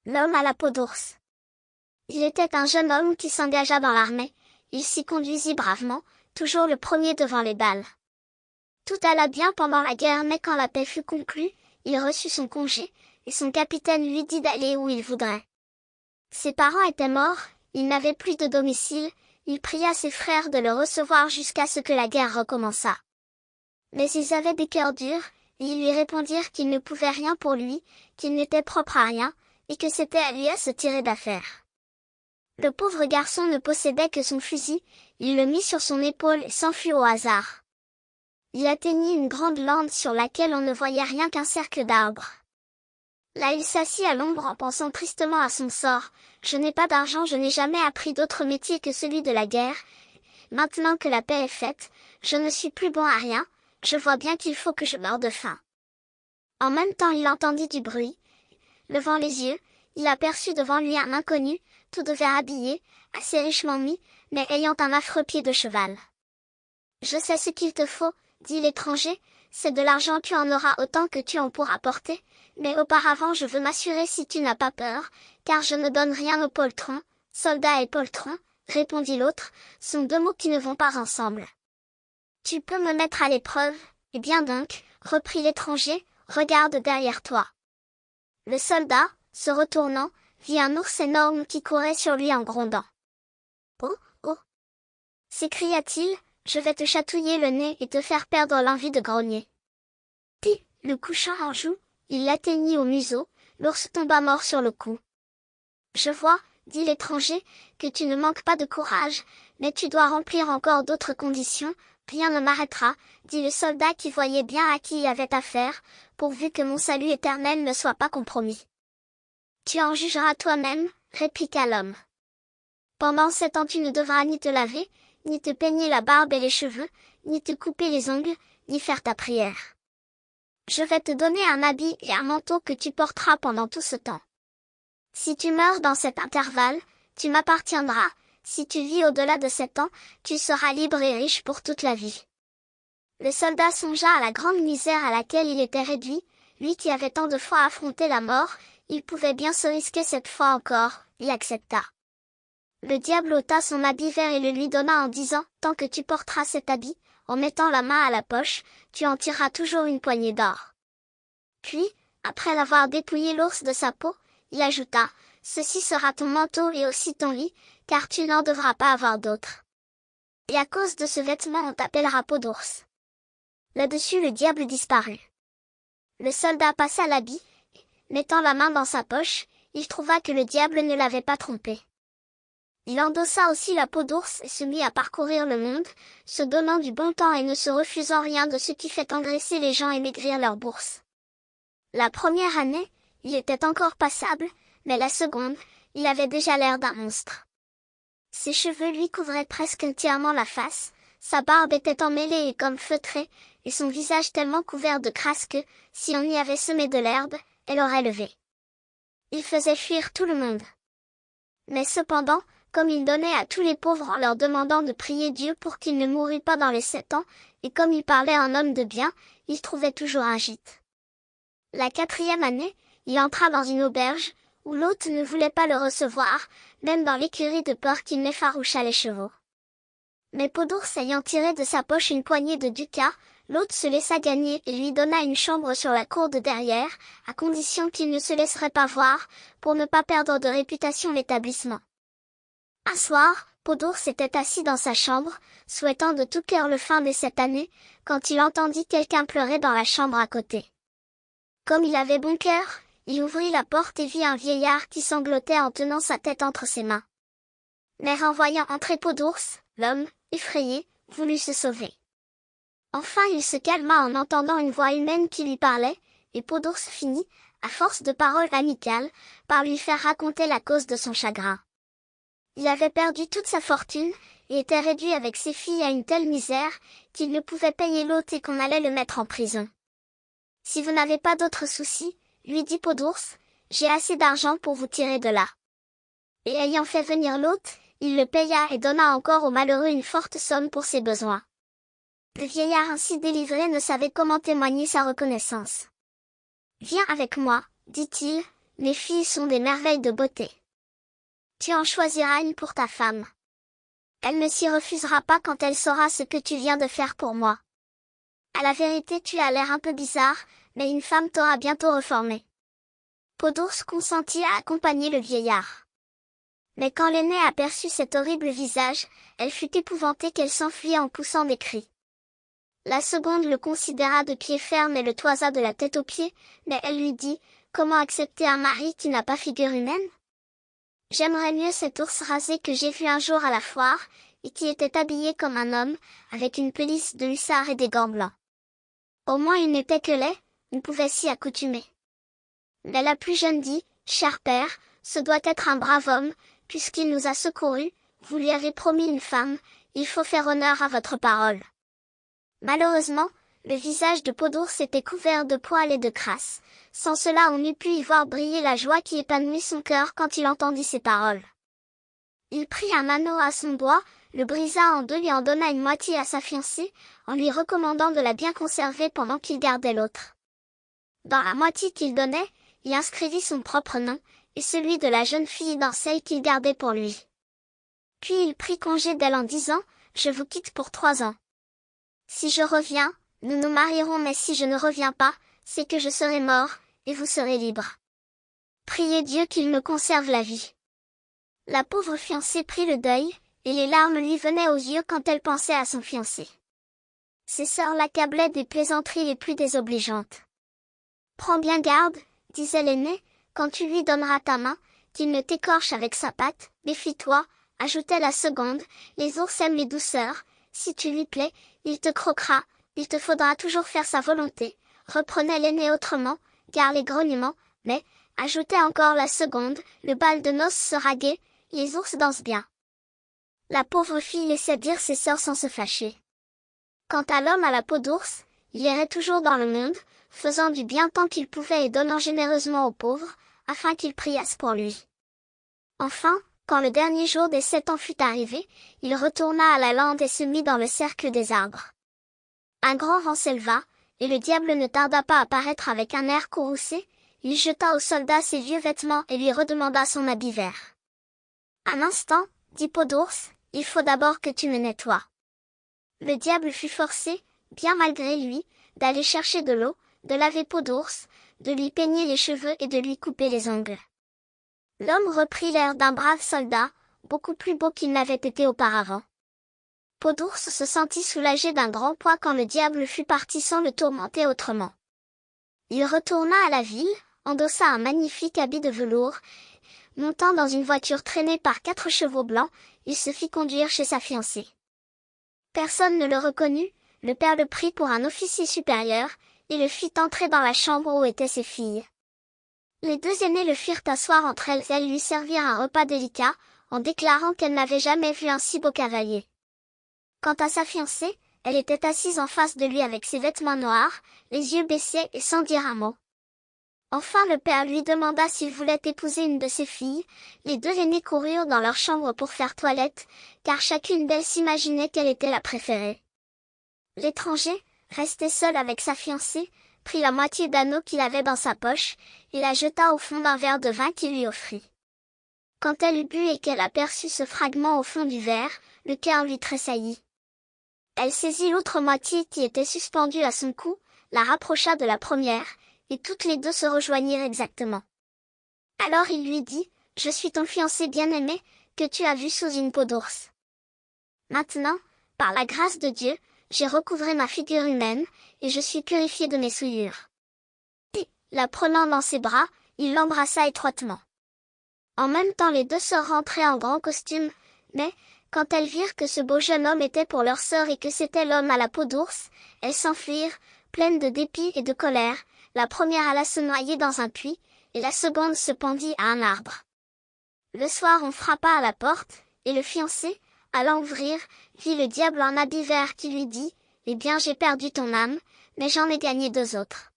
L'homme à la peau d'ours. Il était un jeune homme qui s'engagea dans l'armée. Il s'y conduisit bravement, toujours le premier devant les balles. Tout alla bien pendant la guerre, mais quand la paix fut conclue, il reçut son congé, et son capitaine lui dit d'aller où il voudrait. Ses parents étaient morts, il n'avait plus de domicile, il pria ses frères de le recevoir jusqu'à ce que la guerre recommençât. Mais ils avaient des cœurs durs, et ils lui répondirent qu'ils ne pouvaient rien pour lui, qu'il n'était propre à rien, et que c'était à lui à se tirer d'affaire. Le pauvre garçon ne possédait que son fusil, il le mit sur son épaule et s'enfuit au hasard. Il atteignit une grande lande sur laquelle on ne voyait rien qu'un cercle d'arbres. Là il s'assit à l'ombre en pensant tristement à son sort. Je n'ai pas d'argent, je n'ai jamais appris d'autre métier que celui de la guerre. Maintenant que la paix est faite, je ne suis plus bon à rien, je vois bien qu'il faut que je meure de faim. En même temps il entendit du bruit. Levant les yeux, il aperçut devant lui un inconnu, tout de vert habillé, assez richement mis, mais ayant un affreux pied de cheval. « Je sais ce qu'il te faut, » dit l'étranger, « c'est de l'argent, tu en auras autant que tu en pourras porter, mais auparavant je veux m'assurer si tu n'as pas peur, car je ne donne rien aux poltrons. » Soldat et poltron, répondit l'autre, sont deux mots qui ne vont pas ensemble. « Tu peux me mettre à l'épreuve, eh bien donc, reprit l'étranger, regarde derrière toi. » Le soldat, se retournant, vit un ours énorme qui courait sur lui en grondant. « Oh, oh !» s'écria-t-il, « je vais te chatouiller le nez et te faire perdre l'envie de grogner. » Puis, le couchant en joue, il l'atteignit au museau, l'ours tomba mort sur le coup. « Je vois, » dit l'étranger, « que tu ne manques pas de courage, mais tu dois remplir encore d'autres conditions. »« Rien ne m'arrêtera, » dit le soldat qui voyait bien à qui il avait affaire, « pourvu que mon salut éternel ne soit pas compromis. »« Tu en jugeras toi-même, » répliqua l'homme. « Pendant 7 ans tu ne devras ni te laver, ni te peigner la barbe et les cheveux, ni te couper les ongles, ni faire ta prière. Je vais te donner un habit et un manteau que tu porteras pendant tout ce temps. Si tu meurs dans cet intervalle, tu m'appartiendras. Si tu vis au-delà de 7 ans, tu seras libre et riche pour toute la vie. » Le soldat songea à la grande misère à laquelle il était réduit, lui qui avait tant de fois affronté la mort, il pouvait bien se risquer cette fois encore, il accepta. Le diable ôta son habit vert et le lui donna en disant, « Tant que tu porteras cet habit, en mettant la main à la poche, tu en tireras toujours une poignée d'or. » Puis, après l'avoir dépouillé l'ours de sa peau, il ajouta, « Ceci sera ton manteau et aussi ton lit, car tu n'en devras pas avoir d'autre. Et à cause de ce vêtement on t'appellera peau d'ours. » Là-dessus le diable disparut. Le soldat passa l'habit, et, mettant la main dans sa poche, il trouva que le diable ne l'avait pas trompé. Il endossa aussi la peau d'ours et se mit à parcourir le monde, se donnant du bon temps et ne se refusant rien de ce qui fait engraisser les gens et maigrir leurs bourses. La première année, il était encore passable, mais la seconde, il avait déjà l'air d'un monstre. Ses cheveux lui couvraient presque entièrement la face, sa barbe était emmêlée et comme feutrée, et son visage tellement couvert de crasse que, si on y avait semé de l'herbe, elle aurait levé. Il faisait fuir tout le monde. Mais cependant, comme il donnait à tous les pauvres en leur demandant de prier Dieu pour qu'il ne mourût pas dans les 7 ans, et comme il parlait en homme de bien, il trouvait toujours un gîte. La 4e année, il entra dans une auberge, où l'hôte ne voulait pas le recevoir, même dans l'écurie de peur qu'il n'effarouchât les chevaux. Mais Peau d'ours ayant tiré de sa poche une poignée de ducats, l'hôte se laissa gagner et lui donna une chambre sur la cour de derrière, à condition qu'il ne se laisserait pas voir, pour ne pas perdre de réputation l'établissement. Un soir, Peau d'ours était assis dans sa chambre, souhaitant de tout cœur le fin de cette année, quand il entendit quelqu'un pleurer dans la chambre à côté. Comme il avait bon cœur, il ouvrit la porte et vit un vieillard qui sanglotait en tenant sa tête entre ses mains. Mais en voyant entrer Peau d'ours, l'homme, effrayé, voulut se sauver. Enfin il se calma en entendant une voix humaine qui lui parlait, et Peau d'ours finit, à force de paroles amicales, par lui faire raconter la cause de son chagrin. Il avait perdu toute sa fortune, et était réduit avec ses filles à une telle misère, qu'il ne pouvait payer l'hôte et qu'on allait le mettre en prison. « Si vous n'avez pas d'autres soucis, lui dit Peau d'ours, j'ai assez d'argent pour vous tirer de là. » Et ayant fait venir l'hôte, il le paya et donna encore au malheureux une forte somme pour ses besoins. Le vieillard ainsi délivré ne savait comment témoigner sa reconnaissance. « Viens avec moi, dit-il, mes filles sont des merveilles de beauté. Tu en choisiras une pour ta femme. Elle ne s'y refusera pas quand elle saura ce que tu viens de faire pour moi. À la vérité, tu as l'air un peu bizarre, mais une femme t'aura bientôt reformé. Peau d'ours consentit à accompagner le vieillard. Mais quand l'aînée aperçut cet horrible visage, elle fut épouvantée qu'elle s'enfuit en poussant des cris. La seconde le considéra de pied ferme et le toisa de la tête aux pieds, mais elle lui dit, « Comment accepter un mari qui n'a pas figure humaine ? J'aimerais mieux cet ours rasé que j'ai vu un jour à la foire, et qui était habillé comme un homme, avec une pelisse de hussard et des gants blancs. Au moins il n'était que laid, on pouvait s'y accoutumer. » Mais la plus jeune dit, « Cher père, ce doit être un brave homme, puisqu'il nous a secourus, vous lui avez promis une femme, il faut faire honneur à votre parole. » Malheureusement, le visage de Peau d'ours était couvert de poils et de crasse. Sans cela on eût pu y voir briller la joie qui épanouit son cœur quand il entendit ces paroles. Il prit un anneau à son doigt, le brisa en deux et en donna une moitié à sa fiancée, en lui recommandant de la bien conserver pendant qu'il gardait l'autre. Dans la moitié qu'il donnait, il inscrivit son propre nom, et celui de la jeune fille dans celle qu'il gardait pour lui. Puis il prit congé d'elle en disant, « Je vous quitte pour 3 ans. Si je reviens, nous nous marierons, mais si je ne reviens pas, c'est que je serai mort, et vous serez libre. Priez Dieu qu'il me conserve la vie. » La pauvre fiancée prit le deuil, et les larmes lui venaient aux yeux quand elle pensait à son fiancé. Ses sœurs l'accablaient des plaisanteries les plus désobligeantes. « Prends bien garde, disait l'aînée, quand tu lui donneras ta main, qu'il ne t'écorche avec sa patte, méfie-toi, ajoutait la seconde, les ours aiment les douceurs, si tu lui plais, il te croquera, il te faudra toujours faire sa volonté, reprenait l'aînée autrement, car les grognements, mais, ajoutait encore la seconde, le bal de noces sera gai, les ours dansent bien. La pauvre fille laissait dire ses sœurs sans se fâcher. Quant à l'homme à la peau d'ours, il errait toujours dans le monde, faisant du bien tant qu'il pouvait et donnant généreusement aux pauvres, afin qu'ils priassent pour lui. Enfin, quand le dernier jour des 7 ans fut arrivé, il retourna à la lande et se mit dans le cercle des arbres. Un grand vent s'éleva, et le diable ne tarda pas à paraître avec un air courroucé, il jeta au soldat ses vieux vêtements et lui redemanda son habit vert. « Un instant, dit Peau d'ours, il faut d'abord que tu me nettoies. » Le diable fut forcé, bien malgré lui, d'aller chercher de l'eau, de laver Peau d'ours, de lui peigner les cheveux et de lui couper les ongles. L'homme reprit l'air d'un brave soldat, beaucoup plus beau qu'il n'avait été auparavant. Peau d'ours se sentit soulagé d'un grand poids quand le diable fut parti sans le tourmenter autrement. Il retourna à la ville, endossa un magnifique habit de velours, montant dans une voiture traînée par 4 chevaux blancs, il se fit conduire chez sa fiancée. Personne ne le reconnut, le père le prit pour un officier supérieur, et le fit entrer dans la chambre où étaient ses filles. Les 2 aînées le firent asseoir entre elles et lui servirent un repas délicat, en déclarant qu'elle n'avait jamais vu un si beau cavalier. Quant à sa fiancée, elle était assise en face de lui avec ses vêtements noirs, les yeux baissés et sans dire un mot. Enfin le père lui demanda s'il voulait épouser une de ses filles, les 2 aînées coururent dans leur chambre pour faire toilette, car chacune d'elles s'imaginait qu'elle était la préférée. L'étranger, resté seul avec sa fiancée, prit la moitié d'anneau qu'il avait dans sa poche, et la jeta au fond d'un verre de vin qu'il lui offrit. Quand elle eut bu et qu'elle aperçut ce fragment au fond du verre, le cœur lui tressaillit. Elle saisit l'autre moitié qui était suspendue à son cou, la rapprocha de la première, et toutes les 2 se rejoignirent exactement. Alors il lui dit, « Je suis ton fiancé bien-aimé, que tu as vu sous une peau d'ours. Maintenant, par la grâce de Dieu, j'ai recouvré ma figure humaine, et je suis purifié de mes souillures. » Et, la prenant dans ses bras, il l'embrassa étroitement. En même temps les 2 sœurs rentraient en grand costume, mais, quand elles virent que ce beau jeune homme était pour leur sœur et que c'était l'homme à la peau d'ours, elles s'enfuirent, pleines de dépit et de colère, la première alla se noyer dans un puits, et la seconde se pendit à un arbre. Le soir on frappa à la porte, et le fiancé, allant ouvrir, vit le diable en habit vert qui lui dit, « Eh bien j'ai perdu ton âme, mais j'en ai gagné 2 autres.